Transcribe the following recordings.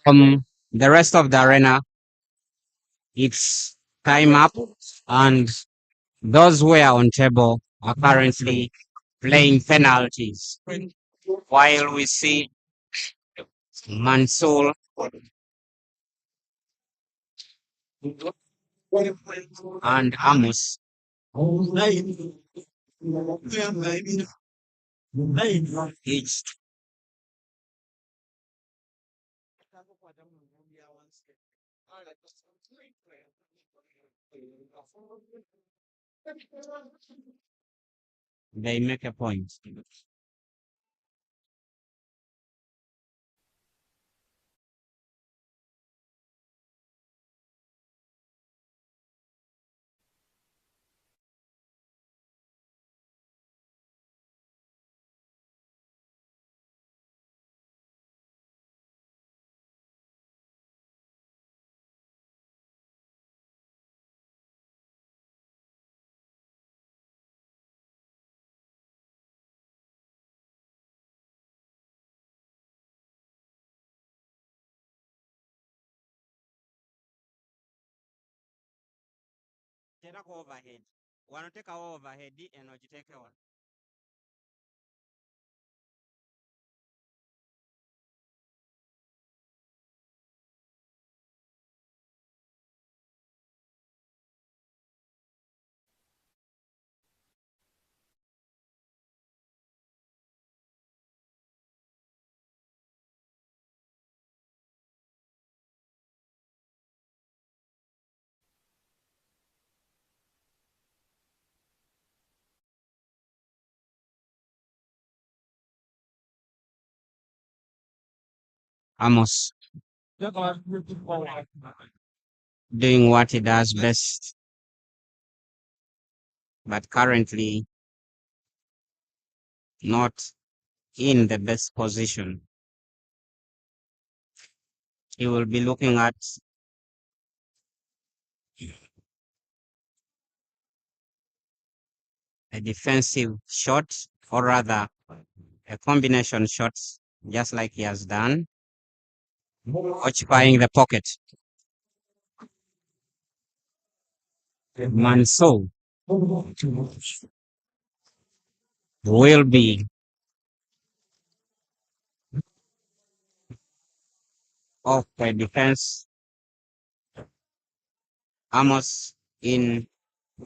The rest of the arena, it's time up, and those who are on table are currently playing penalties. While we see Mansoor and Amos each. They make a point. Tera ko overhead. Wanateka overhead enojiteke wa. Amos doing what he does best, but currently not in the best position. He will be looking at a defensive shot, or rather a combination shot, just like he has done, occupying the pocket. Mansour will be off the defense. Amos in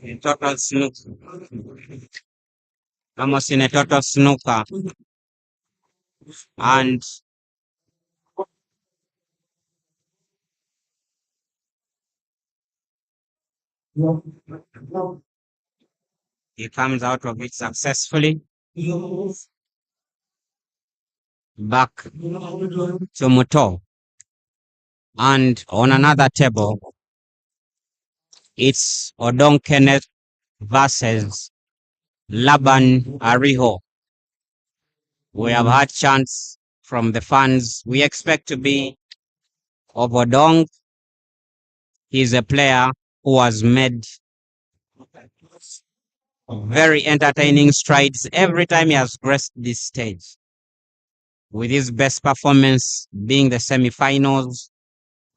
a total snook. Amos in a total snooker, and he comes out of it successfully. Back to Muto. And on another table, it's Odong Kenneth versus Laban Ariho. We have had chants from the fans. We expect to be of Odong. He's a player who has made very entertaining strides every time he has graced this stage, with his best performance being the semi-finals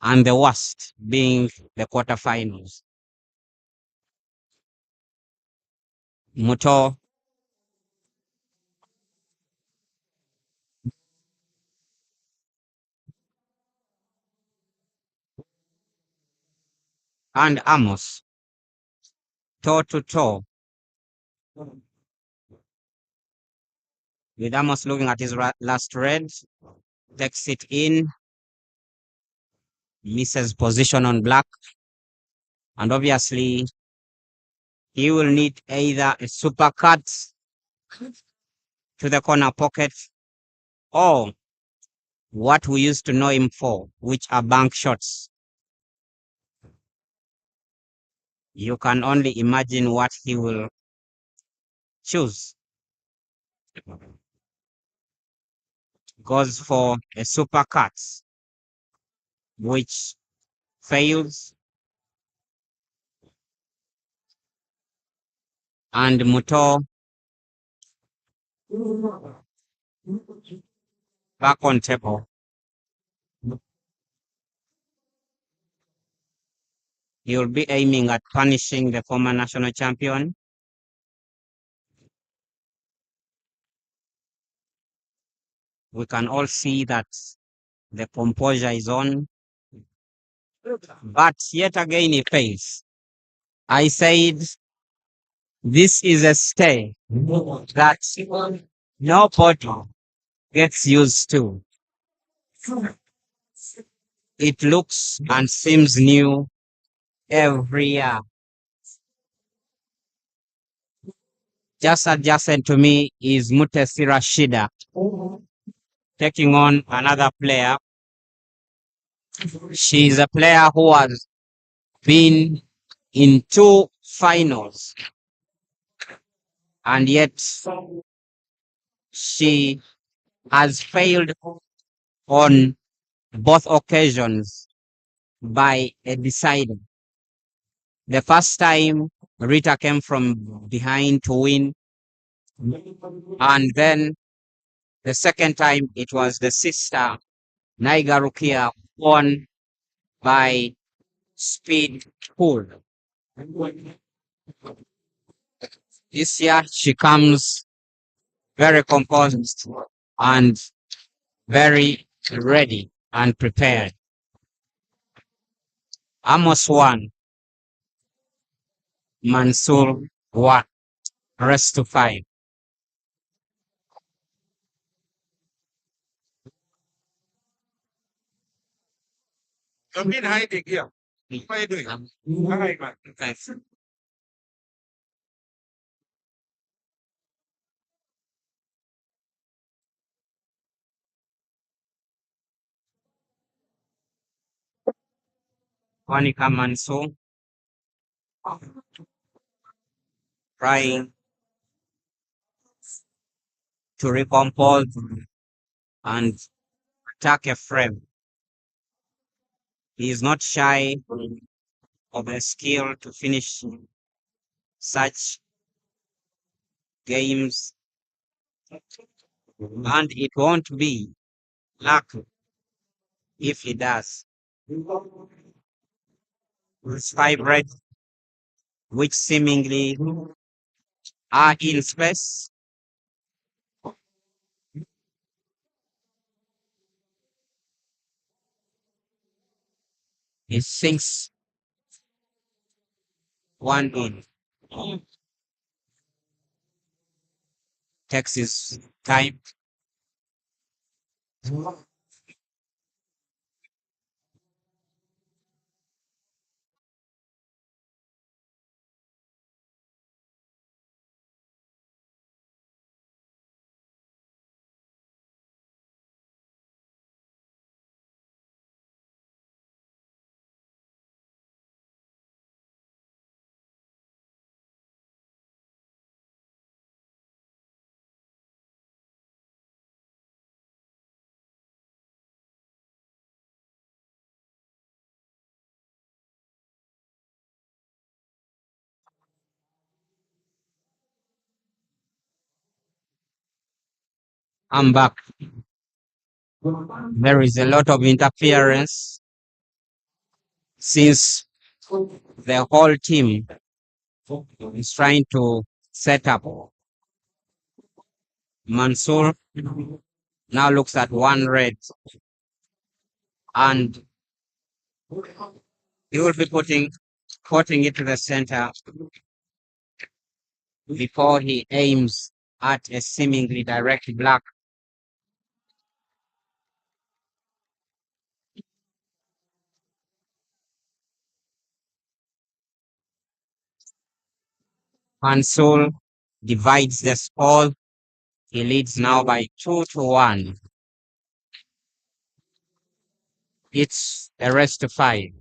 and the worst being the quarterfinals. Muto and Amos, toe to toe, with Amos looking at his last red, takes it in, misses position on black, and obviously he will need either a super cut to the corner pocket or what we used to know him for, which are bank shots. You can only imagine what he will choose. Goes for a super cut, which fails, and Muto back on table. He will be aiming at punishing the former national champion. We can all see that the composure is on, but yet again he fails. I said this is a stay that nobody gets used to. It looks and seems new every year. Just adjacent to me is Mutesi Rashida taking on another player. She is a player who has been in two finals, and yet she has failed on both occasions by a decider. The first time, Rita came from behind to win, and then the second time, it was the sister, Naiga Rukia, won by speed pull. This year, she comes very composed and very ready and prepared. Amos 1, Mansoor 1, rest to 5. You've been hiding here. What are you doing? All right, man. Thanks. Monica Mansoor trying to recompose and attack a frame. He is not shy of the skill to finish such games, and it won't be luck if he does. These 5 red, which seemingly are in space, he sinks one in, takes his time. I'm back. There is a lot of interference since the whole team is trying to set up. Mansoor now looks at one red and he will be putting it to the center before he aims at a seemingly direct black. Mansoor divides the score. He leads now by 2-1. It's a rest to 5.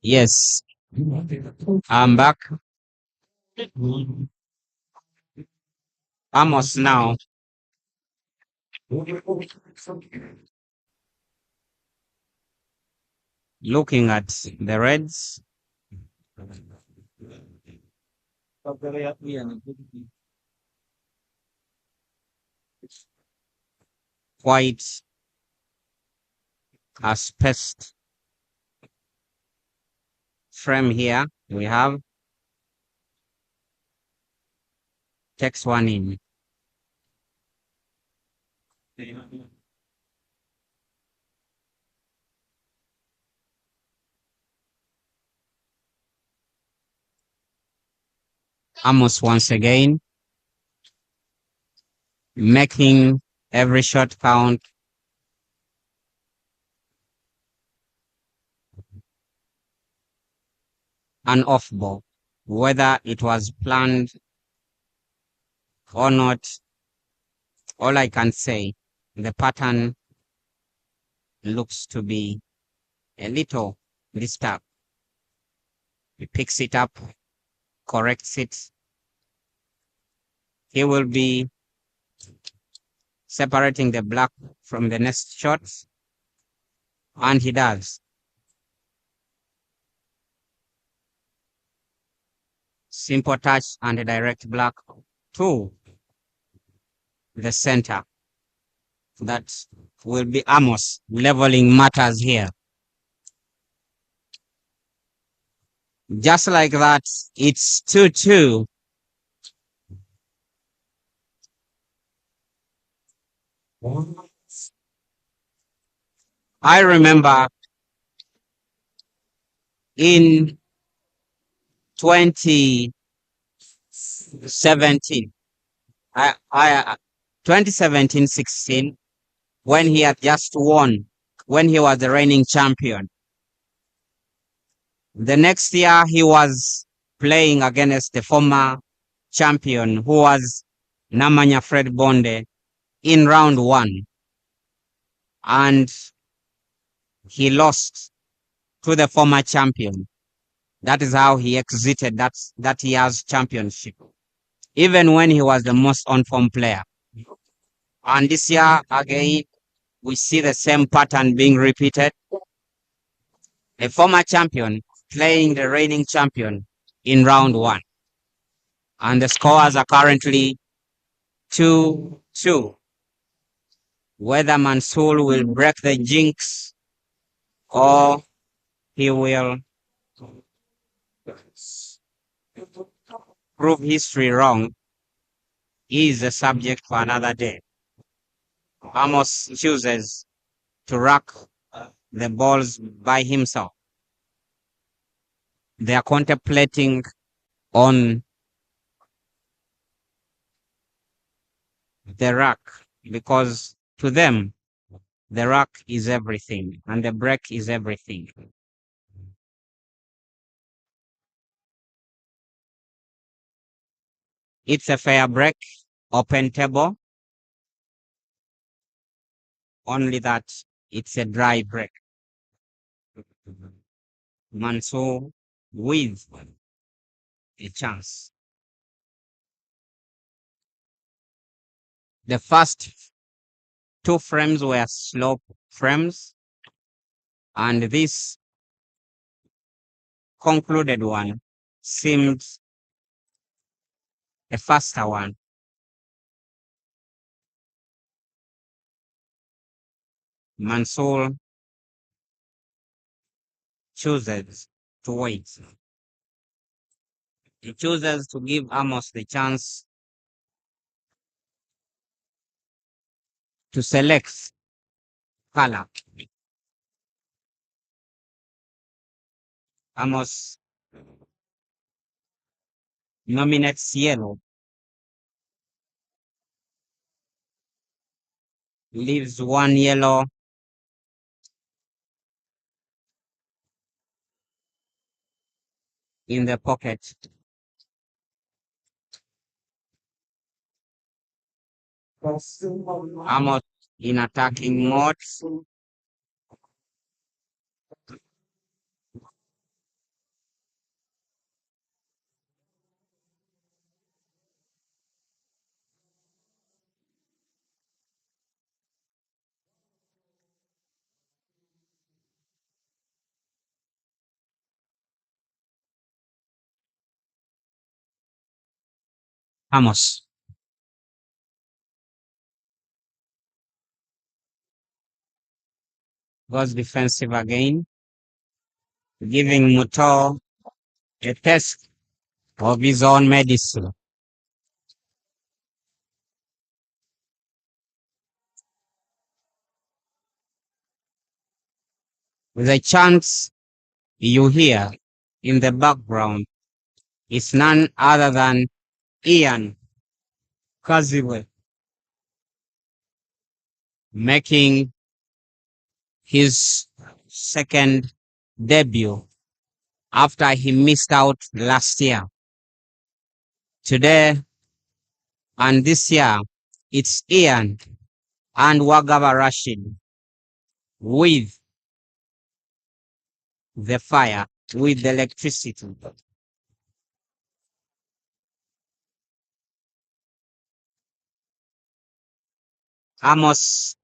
Yes, I'm back. Amos now looking at the Reds. Quite a spaced frame here. We have text one in. Amos once again making every shot count. An off ball, whether it was planned or not. All I can say, the pattern looks to be a little disturbed. He picks it up, corrects it. He will be separating the black from the next shot, and he does. Simple touch and a direct black to the center. That will be Amos leveling matters here. Just like that, it's 2-2. I remember in 2017, I 2017-16, when he had just won, when he was the reigning champion. The next year, he was playing against the former champion, who was Namanya Fred Bonde, in round one. And he lost to the former champion. That is how he exited that year's championship, even when he was the most on-form player. And this year, again, we see the same pattern being repeated. A former champion playing the reigning champion in round one. And the scores are currently 2-2. Whether Mansoor will break the jinx or he will prove history wrong is a subject for another day. Amos chooses to rack the balls by himself. They are contemplating on the rack because to them, the rack is everything and the break is everything. It's a fair break, open table, only that it's a dry break. Mansoor with a chance. The first two frames were slope frames, and this concluded one seemed a faster one. Mansoor chooses to wait. He chooses to give Amos the chance to select color. Amos nominates yellow, leaves one yellow in the pocket. Amos in attacking mode. Amos goes defensive again, giving Muto a test of his own medicine. The chants you hear in the background is none other than Ian Kaziwe making his second debut after he missed out last year. Today and this year, it's Ian and Wagaba Rashid with the fire, with the electricity. Amos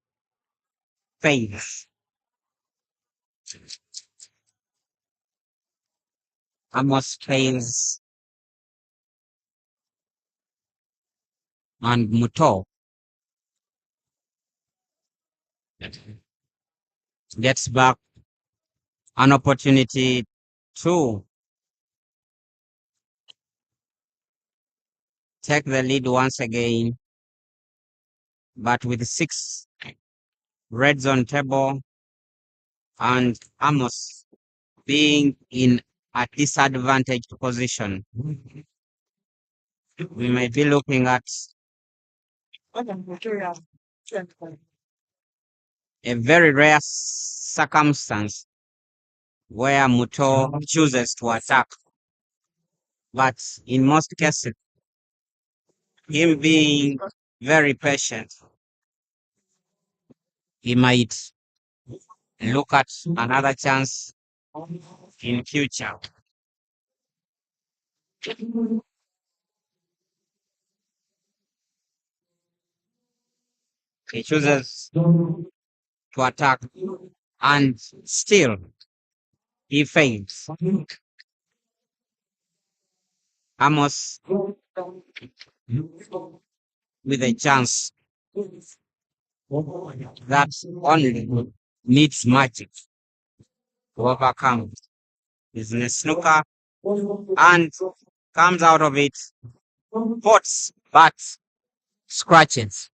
fails. Amos fails and Muto gets back an opportunity to take the lead once again, but with 6 reds on table and Amos being in a disadvantaged position, we may be looking at a very rare circumstance where Muto chooses to attack. But in most cases, him being very patient, he might look at another chance in future. He chooses to attack and still he fails. Amos with a chance that only needs magic to overcome. Is in a snooker and comes out of it, pots, but scratches.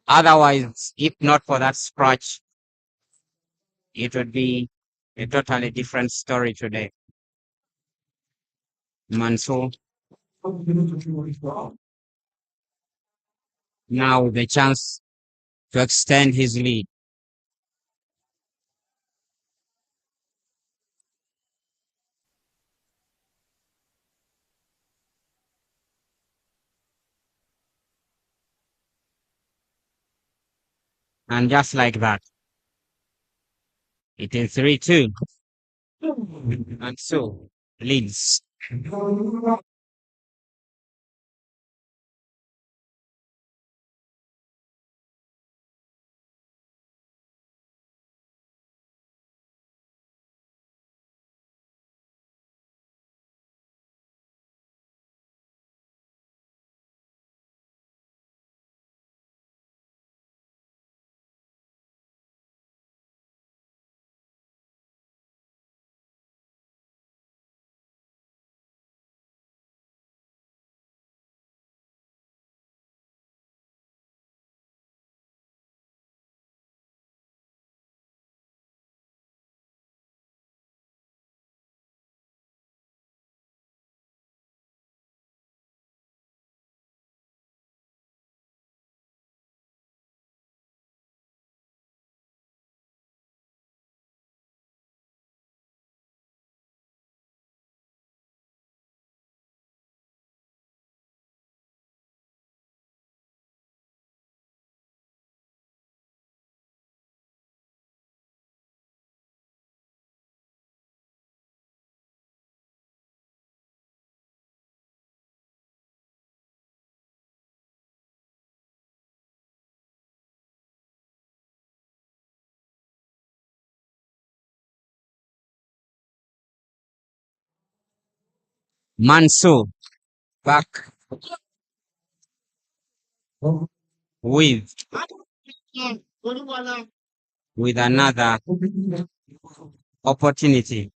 Otherwise, if not for that scratch, it would be a totally different story today. Mansoor now the chance to extend his lead. And just like that, it is 3-2. And so leads. Mansoor back with another opportunity.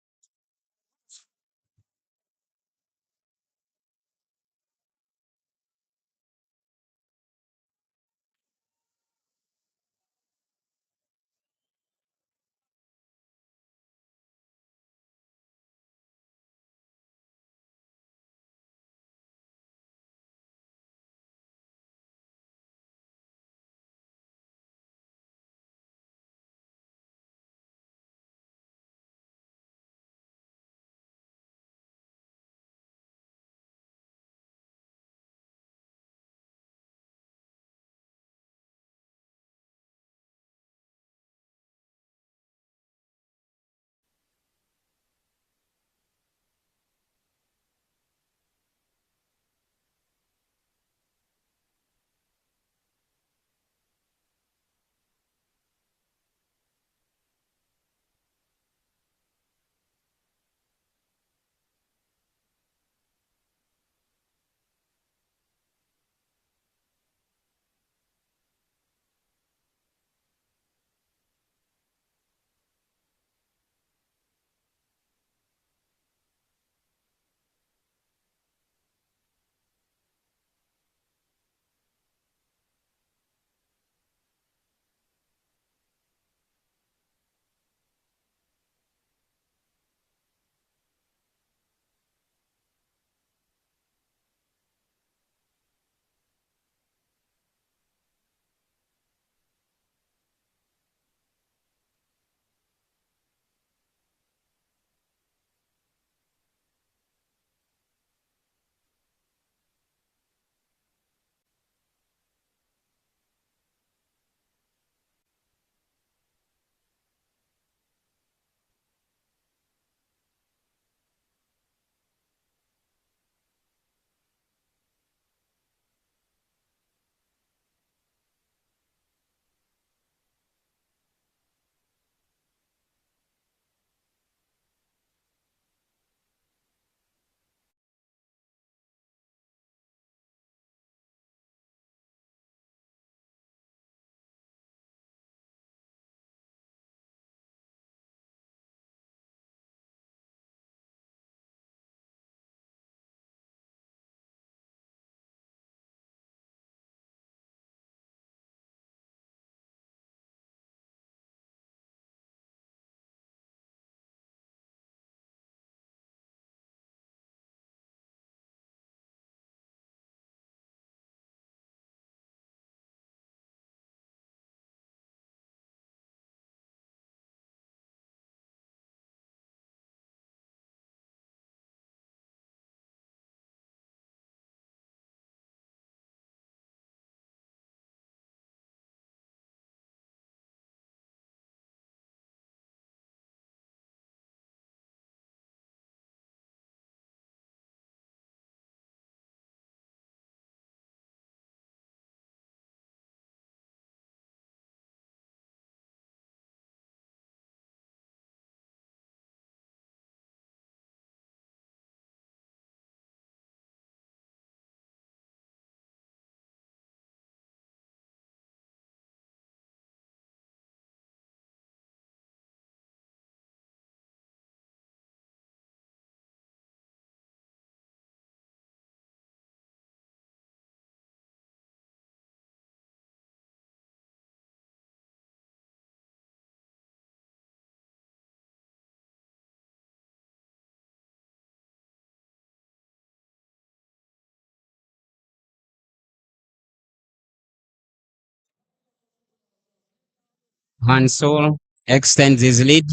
Mansoor extends his lead.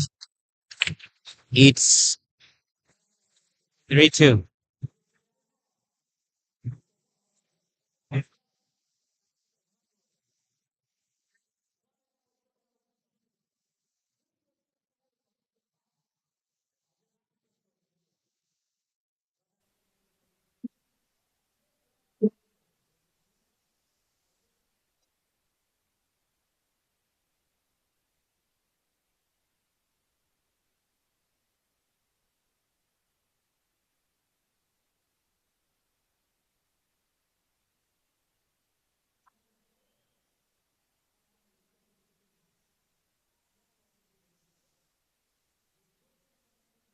It's 3-2.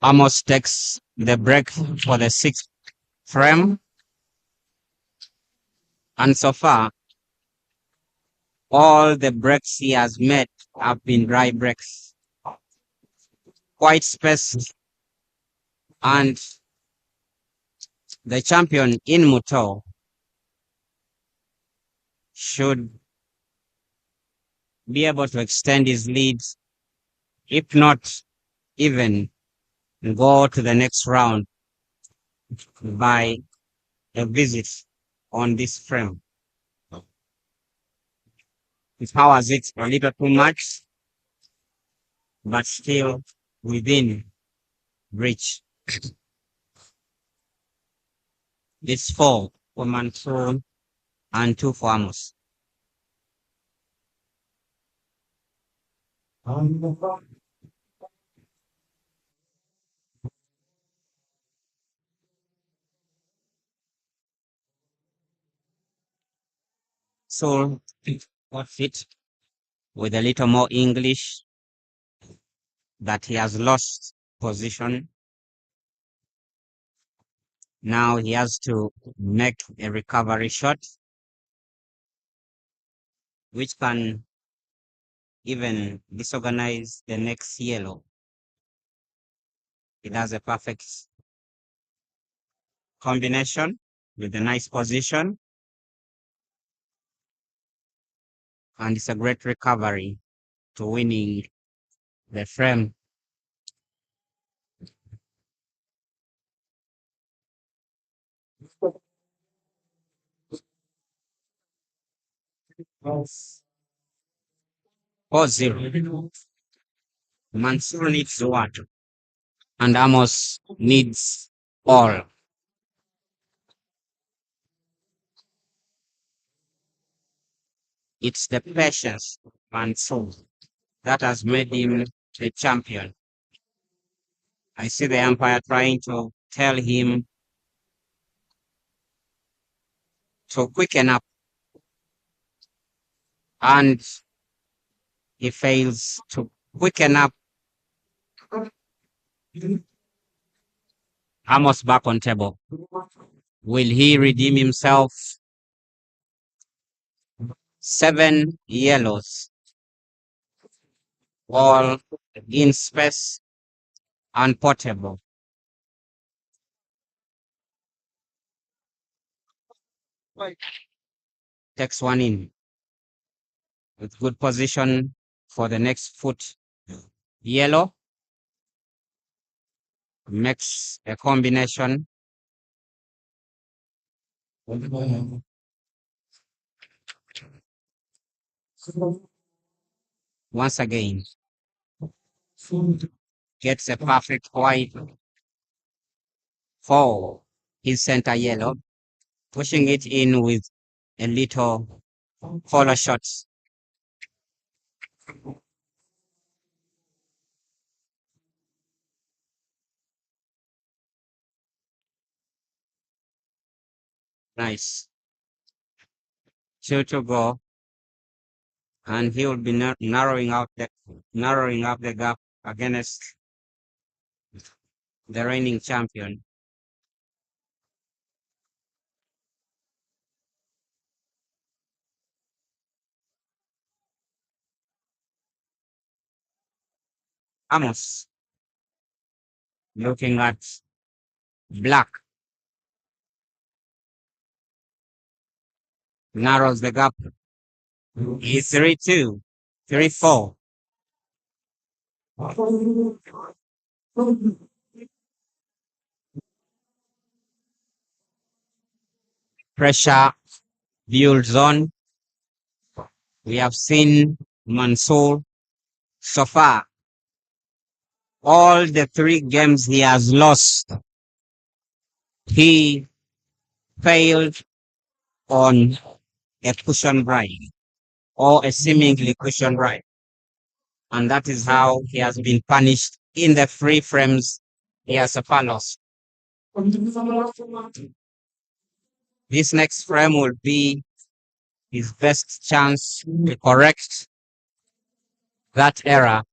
Amos takes the break for the sixth frame, and so far, all the breaks he has made have been dry breaks, quite spaced, and the champion in Muto should be able to extend his lead, if not even go to the next round by a visit on this frame. He powers it a little too much, but still within reach. It's 4 for Mansoor and 2 for Amos. So, what fit with a little more English that he has lost position. Now he has to make a recovery shot, which can even disorganize the next yellow. It has a perfect combination with a nice position, and it's a great recovery to winning the frame. Yes. 4-0. Mansoor needs what? And Amos needs all. It's the patience of Mansoor that has made him the champion. I see the umpire trying to tell him to quicken up, and he fails to quicken up. Amos back on table. Will he redeem himself? 7 yellows, all in space and portable. Takes one in with good position for the next foot. Yellow makes a combination. Once again, gets a perfect white for his center yellow, pushing it in with a little follow shots. Nice. 2 to go, and he will be narrowing up the gap against the reigning champion. Amos looking at black, narrows the gap. He's 3-2, 3-4. Pressure builds on. We have seen Mansoor so far. All the 3 games he has lost, he failed on a cushion ride or a seemingly cushion ride. And that is how he has been punished in the free frames he has so far lost. This next frame will be his best chance to correct that error.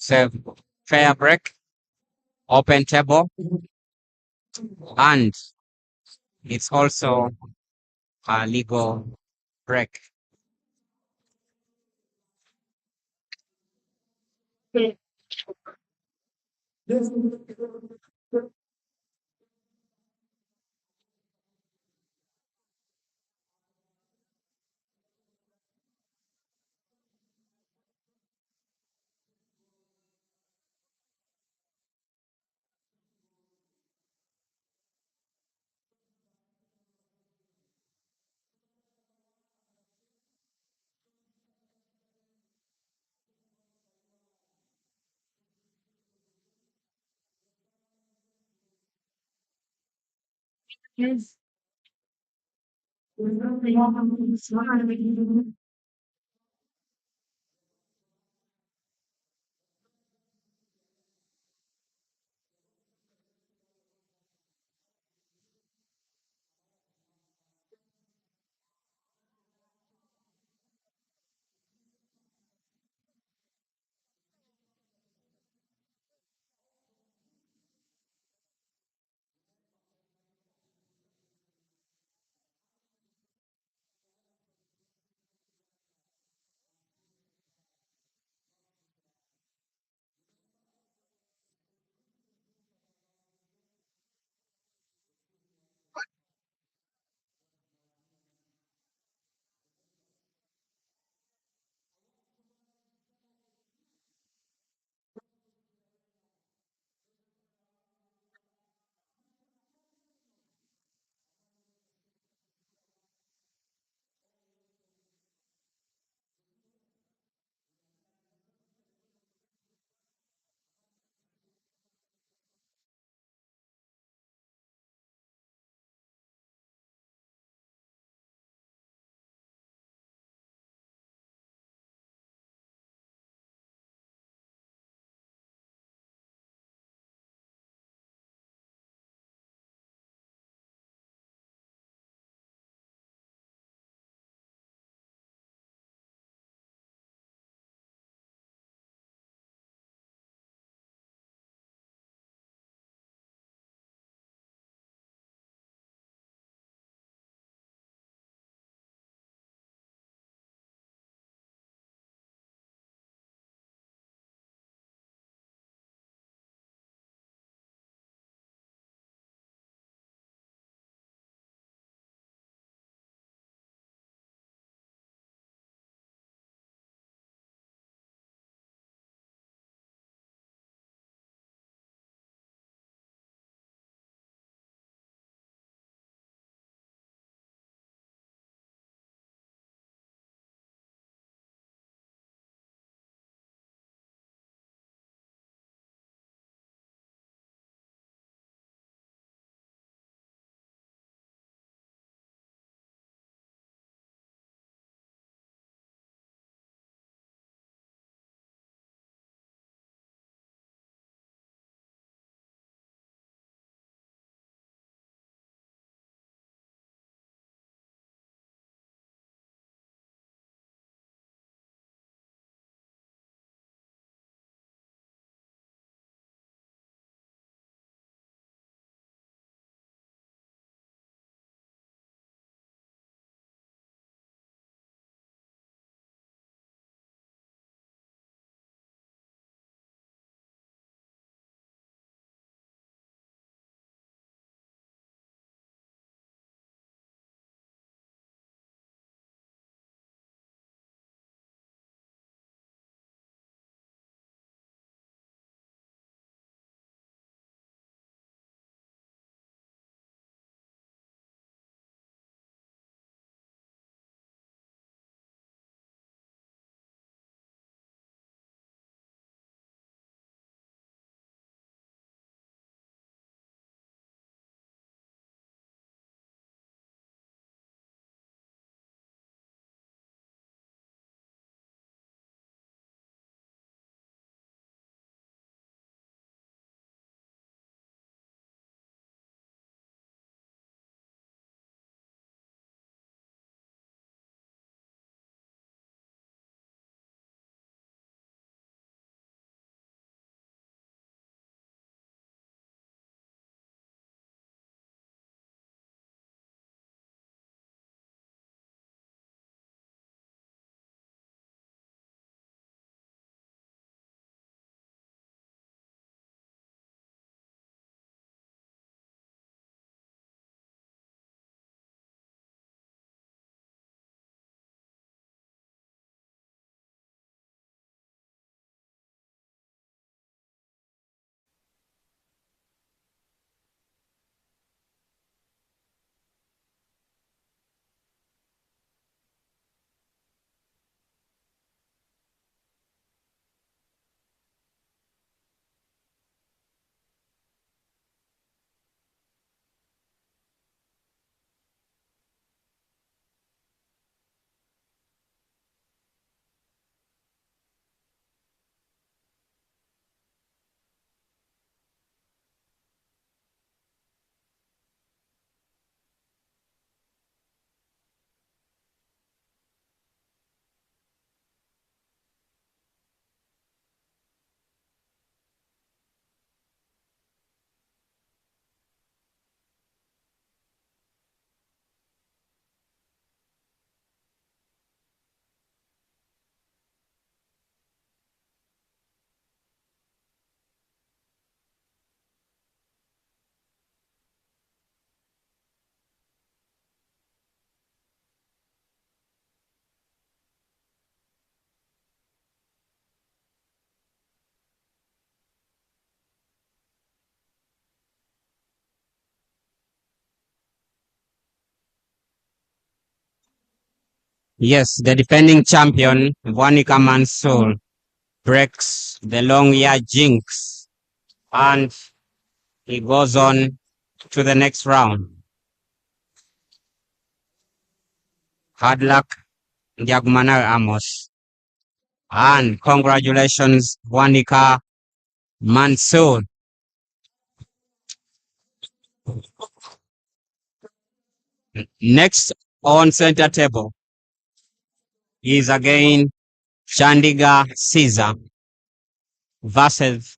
serve fair break, open table, and it's also a legal break. Yes, the defending champion, Vanika Mansoor, breaks the long year jinx and he goes on to the next round. Hard luck, Ndiagumana Amos. And congratulations, Vanika Mansoor. Next on center table is again Chandiga Caesar versus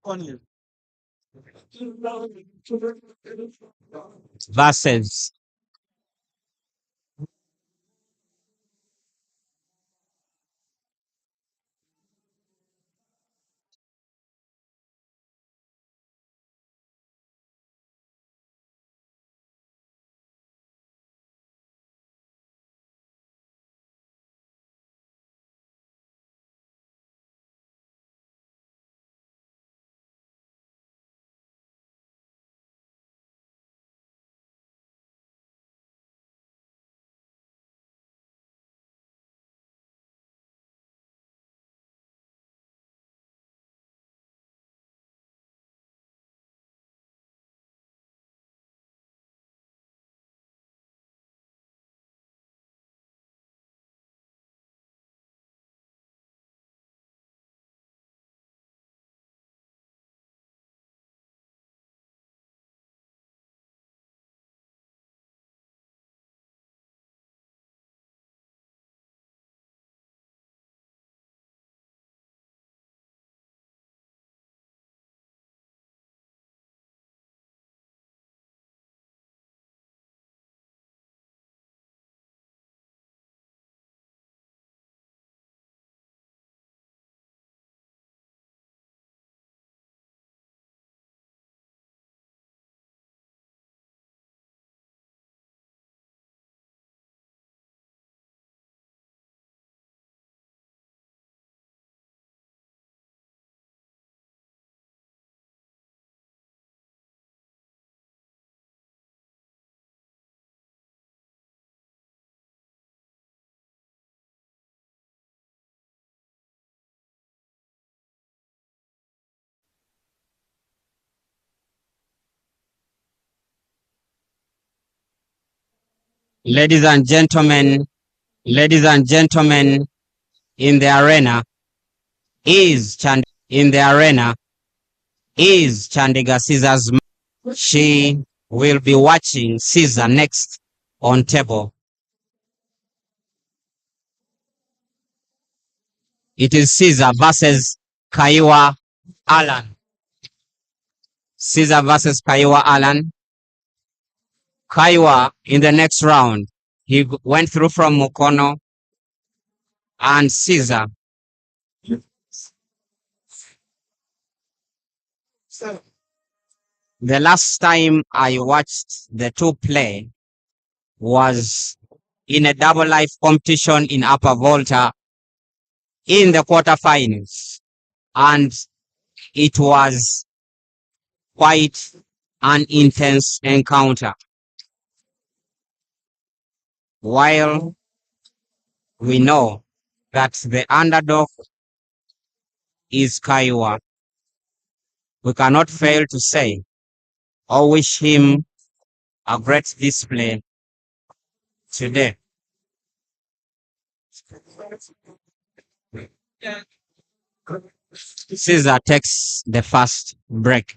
versus ladies and gentlemen, ladies and gentlemen, in the arena in the arena is Chandiga Caesar's. She will be watching Caesar next on table. It is Caesar versus Kaiwa Alan. Caesar versus Kaiwa Alan. Kaiwa in the next round. He went through from Mukono and Caesar. The last time I watched the two play was in a double life competition in Upper Volta in the quarterfinals. And it was quite an intense encounter. While we know that the underdog is Kaiwa, we cannot fail to say or wish him a great display today. Caesar takes the first break.